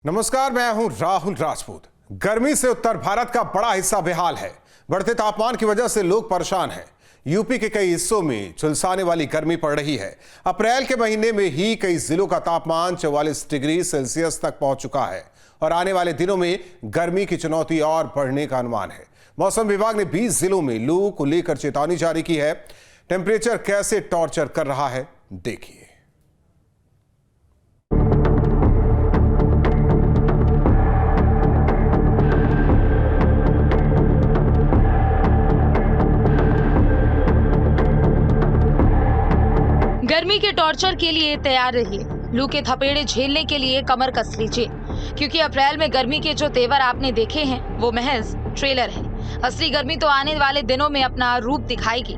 नमस्कार, मैं हूं राहुल राजपूत। गर्मी से उत्तर भारत का बड़ा हिस्सा बेहाल है। बढ़ते तापमान की वजह से लोग परेशान हैं। यूपी के कई हिस्सों में झुलसाने वाली गर्मी पड़ रही है। अप्रैल के महीने में ही कई जिलों का तापमान 44 डिग्री सेल्सियस तक पहुंच चुका है और आने वाले दिनों में गर्मी की चुनौती और बढ़ने का अनुमान है। मौसम विभाग ने 20 जिलों में लू को लेकर चेतावनी जारी की है। टेम्परेचर कैसे टॉर्चर कर रहा है, देखिए। गर्मी के टॉर्चर के लिए तैयार रहिए। लू के थपेड़े झेलने के लिए कमर कस लीजिए, क्योंकि अप्रैल में गर्मी के जो तेवर आपने देखे हैं वो महज ट्रेलर है। असली गर्मी तो आने वाले दिनों में अपना रूप दिखाएगी।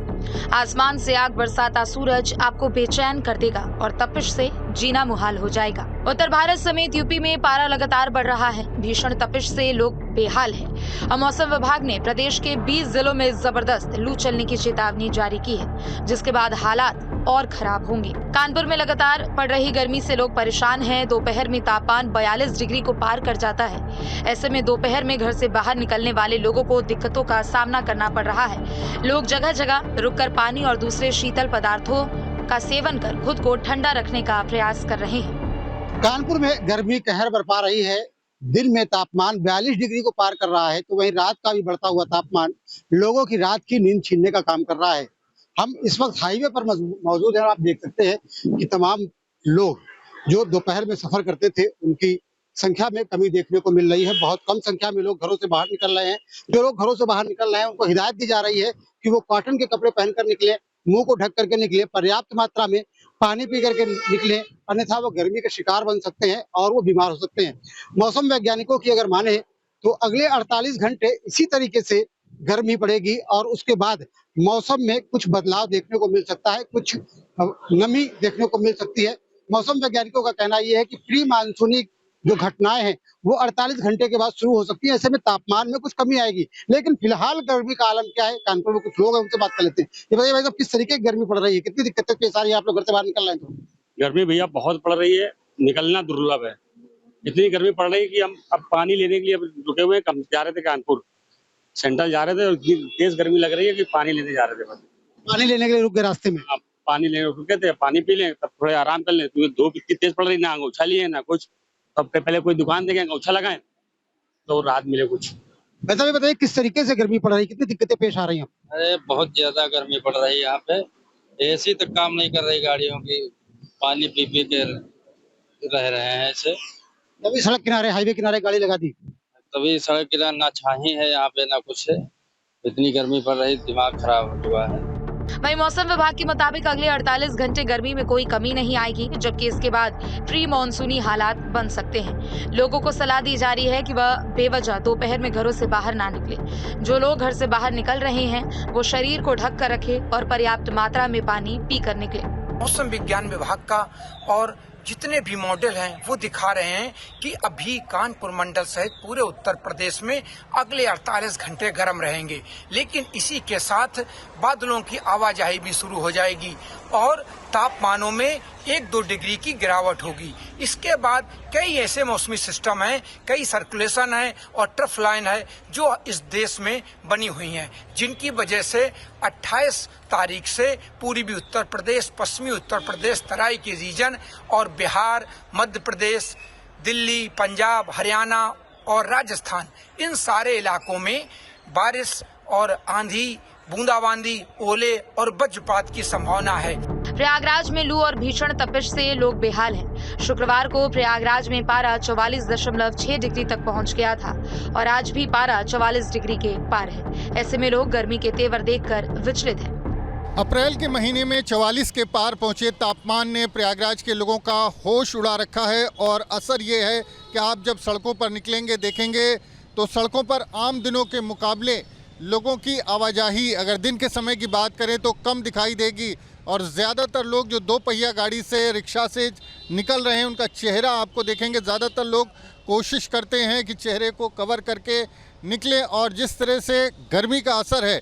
आसमान से आग बरसाता सूरज आपको बेचैन कर देगा और तपिश से जीना मुहाल हो जाएगा। उत्तर भारत समेत यूपी में पारा लगातार बढ़ रहा है। भीषण तपिश से लोग बेहाल हैं। और मौसम विभाग ने प्रदेश के 20 जिलों में जबरदस्त लू चलने की चेतावनी जारी की है, जिसके बाद हालात और खराब होंगे। कानपुर में लगातार पड़ रही गर्मी से लोग परेशान हैं। दोपहर में तापमान 42 डिग्री को पार कर जाता है। ऐसे में दोपहर में घर से बाहर निकलने वाले लोगों को दिक्कतों का सामना करना पड़ रहा है। लोग जगह जगह रुककर पानी और दूसरे शीतल पदार्थों का सेवन कर खुद को ठंडा रखने का प्रयास कर रहे हैं। कानपुर में गर्मी कहर बरपा रही है। दिन में तापमान 42 डिग्री को पार कर रहा है, तो वहीं रात का भी बढ़ता हुआ तापमान लोगों की रात की नींद छीनने का काम कर रहा है। हम इस वक्त हाईवे पर मौजूद हैं। आप देख सकते हैं कि तमाम लोग जो दोपहर में सफर करते थे, उनकी संख्या में कमी देखने को मिल रही है। बहुत कम संख्या में लोग घरों से बाहर निकल रहे हैं। जो लोग घरों से बाहर निकल रहे हैं, उनको हिदायत दी जा रही है कि वो कॉटन के कपड़े पहनकर निकले, मुंह को ढक करके निकले, पर्याप्त मात्रा में पानी पी करके निकले, अन्यथा वो गर्मी का शिकार बन सकते हैं और वो बीमार हो सकते हैं। मौसम वैज्ञानिकों की अगर माने तो अगले 48 घंटे इसी तरीके से गर्मी पड़ेगी और उसके बाद मौसम में कुछ बदलाव देखने को मिल सकता है, कुछ नमी देखने को मिल सकती है। मौसम वैज्ञानिकों का कहना यह है कि प्री मानसूनी जो घटनाएं हैं वो 48 घंटे के बाद शुरू हो सकती है। ऐसे में तापमान में कुछ कमी आएगी, लेकिन फिलहाल गर्मी का आलम क्या है, कानपुर में कुछ लोग हैं, उनसे बात कर लेते हैं। ये बताइए भाई साहब, किस तरीके की गर्मी पड़ रही है, कितनी दिक्कतें पेश आ रही है, आप लोग घर से बाहर निकल रहे हैं तो? गर्मी भैया बहुत पड़ रही है, निकलना दुर्लभ है। इतनी गर्मी पड़ रही है कि हम अब पानी लेने के लिए रुके हुए हैं। जा रहे थे कानपुर सेंट्रल जा रहे थे और इतनी तेज गर्मी लग रही है कि पानी लेने जा रहे थे। बस पानी लेने के लिए रुक गए रास्ते में। अब पानी लेने रुके थे, पानी पी लें तब थोड़े आराम कर लें, क्योंकि धूप इतनी तेज पड़ रही, ना अंगोछा लिए ना कुछ। तब पहले कोई दुकान देखें, अंगोछा लगाएं तो राहत मिले कुछ। वैसे भी बताइए किस तरीके से गर्मी पड़ रही है, कितनी दिक्कतें पेश आ रही हैं? अरे बहुत ज्यादा गर्मी पड़ रही है यहाँ पे। एसी तक काम नहीं कर रही गाड़ियों की, पानी पी पी के रह रहे हैं ऐसे। अभी सड़क किनारे, हाईवे किनारे गाड़ी लगा दी, तभी सड़क किनारे ना छाही है यहाँ पे ना कुछ है। इतनी गर्मी पड़ रही, दिमाग खराब हो चुका है। वहीं मौसम विभाग के मुताबिक अगले 48 घंटे गर्मी में कोई कमी नहीं आएगी, जबकि इसके बाद प्री मानसूनी हालात बन सकते हैं। लोगों को सलाह दी जा रही है कि वह बेवजह दोपहर में घरों से बाहर ना निकले। जो लोग घर से बाहर निकल रहे हैं वो शरीर को ढक कर रखे और पर्याप्त मात्रा में पानी पी कर निकले। मौसम विज्ञान विभाग का और जितने भी मॉडल हैं वो दिखा रहे हैं कि अभी कानपुर मंडल सहित पूरे उत्तर प्रदेश में अगले 48 घंटे गर्म रहेंगे, लेकिन इसी के साथ बादलों की आवाजाही भी शुरू हो जाएगी और तापमानों में 1-2 डिग्री की गिरावट होगी। इसके बाद कई ऐसे मौसमी सिस्टम हैं, कई सर्कुलेशन है और ट्रफ लाइन है जो इस देश में बनी हुई हैं, जिनकी वजह से 28 तारीख से पूर्वी उत्तर प्रदेश, पश्चिमी उत्तर प्रदेश, तराई के रीजन और बिहार, मध्य प्रदेश, दिल्ली, पंजाब, हरियाणा और राजस्थान, इन सारे इलाकों में बारिश और आंधी, बूंदाबांदी, ओले और वज्रपात की संभावना है। प्रयागराज में लू और भीषण तपिश से लोग बेहाल हैं। शुक्रवार को प्रयागराज में पारा 44.6 डिग्री तक पहुंच गया था और आज भी पारा 44 डिग्री के पार है। ऐसे में लोग गर्मी के तेवर देखकर विचलित हैं। अप्रैल के महीने में 44 के पार पहुंचे तापमान ने प्रयागराज के लोगों का होश उड़ा रखा है और असर ये है कि आप जब सड़कों पर निकलेंगे, देखेंगे तो सड़कों पर आम दिनों के मुकाबले लोगों की आवाजाही अगर दिन के समय की बात करें तो कम दिखाई देगी और ज़्यादातर लोग जो 2 पहिया गाड़ी से, रिक्शा से निकल रहे हैं, उनका चेहरा आपको देखेंगे। ज़्यादातर लोग कोशिश करते हैं कि चेहरे को कवर करके निकलें और जिस तरह से गर्मी का असर है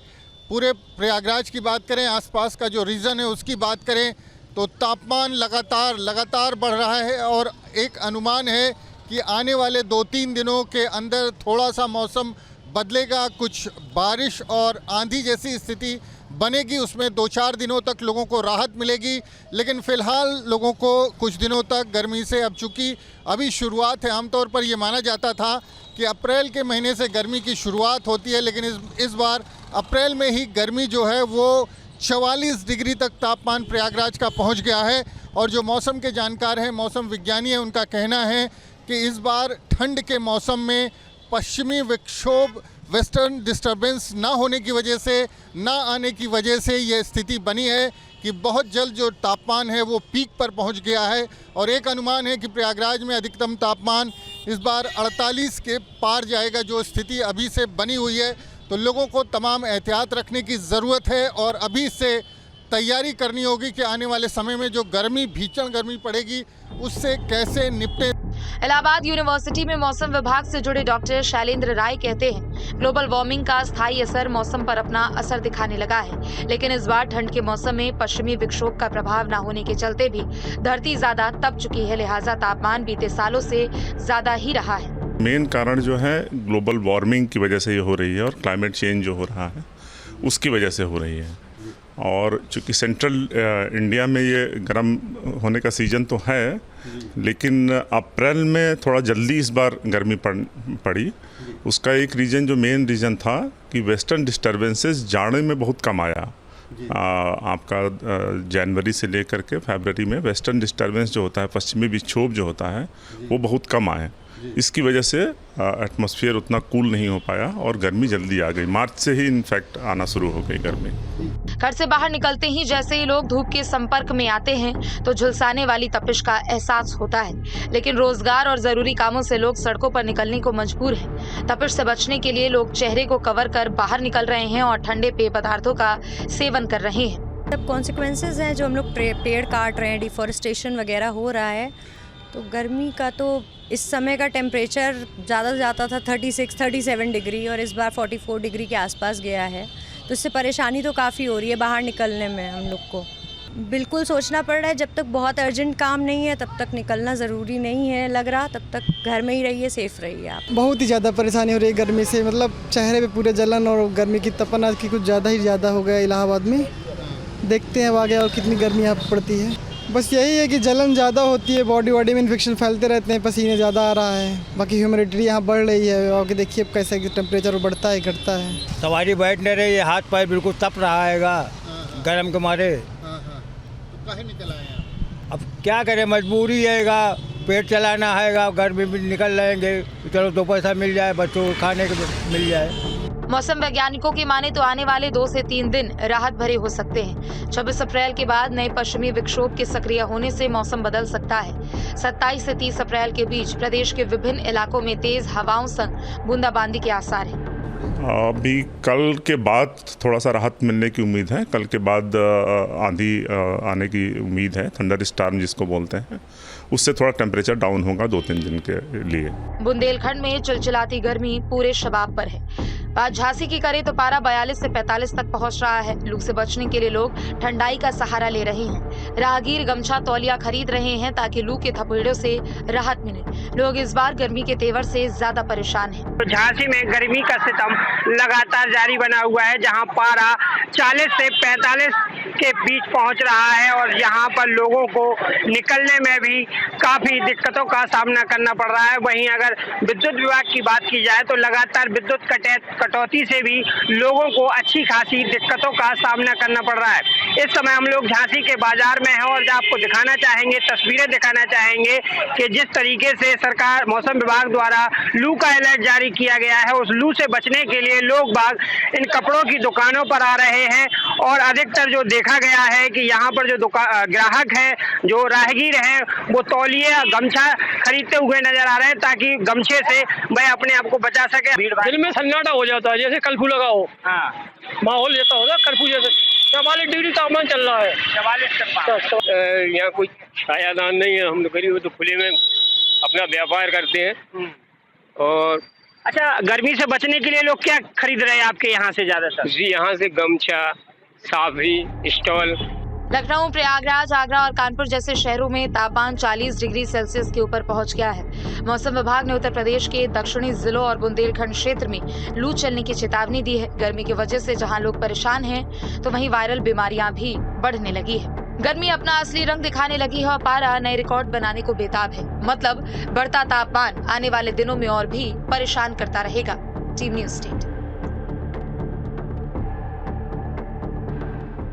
पूरे प्रयागराज की बात करें, आसपास का जो रीजन है उसकी बात करें तो तापमान लगातार बढ़ रहा है और एक अनुमान है कि आने वाले 2-3 दिनों के अंदर थोड़ा सा मौसम बदलेगा, कुछ बारिश और आंधी जैसी स्थिति बनेगी, उसमें 2-4 दिनों तक लोगों को राहत मिलेगी। लेकिन फ़िलहाल लोगों को कुछ दिनों तक गर्मी से, अब चूँकि अभी शुरुआत है, आमतौर पर ये माना जाता था कि अप्रैल के महीने से गर्मी की शुरुआत होती है, लेकिन इस बार अप्रैल में ही गर्मी जो है वो 44 डिग्री तक तापमान प्रयागराज का पहुंच गया है। और जो मौसम के जानकार हैं, मौसम विज्ञानी हैं, उनका कहना है कि इस बार ठंड के मौसम में पश्चिमी विक्षोभ, वेस्टर्न डिस्टर्बेंस ना होने की वजह से, ना आने की वजह से ये स्थिति बनी है कि बहुत जल्द जो तापमान है वो पीक पर पहुंच गया है। और एक अनुमान है कि प्रयागराज में अधिकतम तापमान इस बार 48 के पार जाएगा, जो स्थिति अभी से बनी हुई है। तो लोगों को तमाम एहतियात रखने की ज़रूरत है और अभी से तैयारी करनी होगी कि आने वाले समय में जो गर्मी, भीषण गर्मी पड़ेगी, उससे कैसे निपटें। इलाहाबाद यूनिवर्सिटी में मौसम विभाग से जुड़े डॉक्टर शैलेंद्र राय कहते हैं, ग्लोबल वार्मिंग का स्थायी असर मौसम पर अपना असर दिखाने लगा है, लेकिन इस बार ठंड के मौसम में पश्चिमी विक्षोभ का प्रभाव न होने के चलते भी धरती ज्यादा तप चुकी है, लिहाजा तापमान बीते सालों से ज्यादा ही रहा है। मेन कारण जो है ग्लोबल वार्मिंग की वजह से ये हो रही है और क्लाइमेट चेंज जो हो रहा है उसकी वजह से हो रही है। और चूँकि सेंट्रल इंडिया में ये गर्म होने का सीज़न तो है, लेकिन अप्रैल में थोड़ा जल्दी इस बार गर्मी पड़ी। उसका एक रीज़न, जो मेन रीज़न था कि वेस्टर्न डिस्टर्बेंसेस जाड़े में बहुत कम आया। आपका जनवरी से लेकर के फरवरी में वेस्टर्न डिस्टर्बेंस जो होता है, पश्चिमी विक्षोभ जो होता है, वो बहुत कम आए। इसकी वजह से एटमॉस्फेयर उतना कूल नहीं हो पाया और गर्मी जल्दी आ गई। मार्च से ही इनफैक्ट आना शुरू हो गई गर्मी। घर से बाहर निकलते ही जैसे ही लोग धूप के संपर्क में आते हैं तो झुलसाने वाली तपिश का एहसास होता है, लेकिन रोजगार और जरूरी कामों से लोग सड़कों पर निकलने को मजबूर हैं। तपिश से बचने के लिए लोग चेहरे को कवर कर बाहर निकल रहे हैं और ठंडे पेय पदार्थों का सेवन कर रहे हैं। सब कॉन्सिक्वेंसेस हैं जो हम लोग पेड़ काट रहे हैं, डिफॉरेस्टेशन वगैरह हो रहा है, तो गर्मी का तो इस समय का टेम्परेचर ज़्यादा से ज़्यादा था 36-37 डिग्री और इस बार 44 डिग्री के आसपास गया है, तो इससे परेशानी तो काफ़ी हो रही है बाहर निकलने में। हम लोग को बिल्कुल सोचना पड़ रहा है, जब तक बहुत अर्जेंट काम नहीं है तब तक निकलना ज़रूरी नहीं है लग रहा, तब तक घर में ही रहिए, सेफ रहिए आप। बहुत ही ज़्यादा परेशानी हो रही है गर्मी से, मतलब चेहरे पे पूरे जलन और गर्मी की तपन आज की कुछ ज़्यादा हो गया इलाहाबाद में। देखते हैं आगे और कितनी गर्मी यहाँ पड़ती है। बस यही है कि जलन ज़्यादा होती है, बॉडी में इन्फेक्शन फैलते रहते हैं, पसीने ज़्यादा आ रहा है। बाकी ह्यूमिडिटी यहाँ बढ़ रही है, आगे देखिए अब कैसे टेम्परेचर बढ़ता है घटता है। सवारी बैठ नहीं रही है, हाथ पैर बिल्कुल तप रहा है गर्म के मारे। तो काहे निकल आए हैं? अब क्या करें, मजबूरी है, पेट चलाना है, गर्मी में निकल रहेंगे, चलो 2 पैसा मिल जाए, बच्चों को खाने को मिल जाए। मौसम वैज्ञानिकों की माने तो आने वाले 2 से 3 दिन राहत भरे हो सकते हैं। 26 अप्रैल के बाद नए पश्चिमी विक्षोभ के सक्रिय होने से मौसम बदल सकता है। 27 से 30 अप्रैल के बीच प्रदेश के विभिन्न इलाकों में तेज हवाओं संग बूंदाबांदी के आसार हैं। अभी कल के बाद थोड़ा सा राहत मिलने की उम्मीद है। कल के बाद आंधी आने की उम्मीद है, थंडर स्टॉर्म जिसको बोलते हैं, उससे थोड़ा टेम्परेचर डाउन होगा 2-3 दिन के लिए। बुंदेलखंड में चिलचिलाती गर्मी पूरे शबाब पर है। बात झांसी की करें तो पारा 42 से 45 तक पहुंच रहा है। लू से बचने के लिए लोग ठंडाई का सहारा ले रहे हैं। राहगीर गमछा तौलिया खरीद रहे हैं ताकि लू के थपेड़ों से राहत मिले। लोग इस बार गर्मी के तेवर से ज्यादा परेशान हैं। तो झांसी में गर्मी का सितम लगातार जारी बना हुआ है, जहां पारा 40 से 45 के बीच पहुंच रहा है और यहाँ पर लोगों को निकलने में भी काफी दिक्कतों का सामना करना पड़ रहा है। वहीं अगर विद्युत विभाग की बात की जाए तो लगातार विद्युत कटौती से भी लोगों को अच्छी खासी दिक्कतों का सामना करना पड़ रहा है। इस समय हम लोग झांसी के बाजार में हैं और आपको दिखाना चाहेंगे, तस्वीरें दिखाना चाहेंगे कि जिस तरीके से सरकार, मौसम विभाग द्वारा लू का अलर्ट जारी किया गया है, उस लू से बचने के लिए लोग बाग इन कपड़ों की दुकानों पर आ रहे हैं और अधिकतर जो देखा गया है कि यहाँ पर जो ग्राहक हैं, जो राहगीर हैं, वो तौलिया गमछा खरीदते हुए नजर आ रहे हैं ताकि गमछे से वह अपने आप को बचा सके। दिल में सन्नाटा हो जाता है, जैसे कर्फ्यू लगा हो। माहौल जैसा होता है कर्फ्यू जैसे। 44 डिग्री तापमान चल रहा है। 44 यहाँ कोई छायादान नहीं है, हम गरीब तो खुले में अपना व्यापार करते हैं। और अच्छा, गर्मी से बचने के लिए लोग क्या खरीद रहे हैं आपके यहाँ से ज्यादातर? जी, यहाँ से गमछा, साफी, स्टॉल। लखनऊ, प्रयागराज, आगरा और कानपुर जैसे शहरों में तापमान 40 डिग्री सेल्सियस के ऊपर पहुंच गया है। मौसम विभाग ने उत्तर प्रदेश के दक्षिणी जिलों और बुंदेलखंड क्षेत्र में लू चलने की चेतावनी दी है। गर्मी की वजह से जहां लोग परेशान हैं, तो वहीं वायरल बीमारियां भी बढ़ने लगी है। गर्मी अपना असली रंग दिखाने लगी है और पारा नए रिकॉर्ड बनाने को बेताब है। मतलब बढ़ता तापमान आने वाले दिनों में और भी परेशान करता रहेगा। Team news state.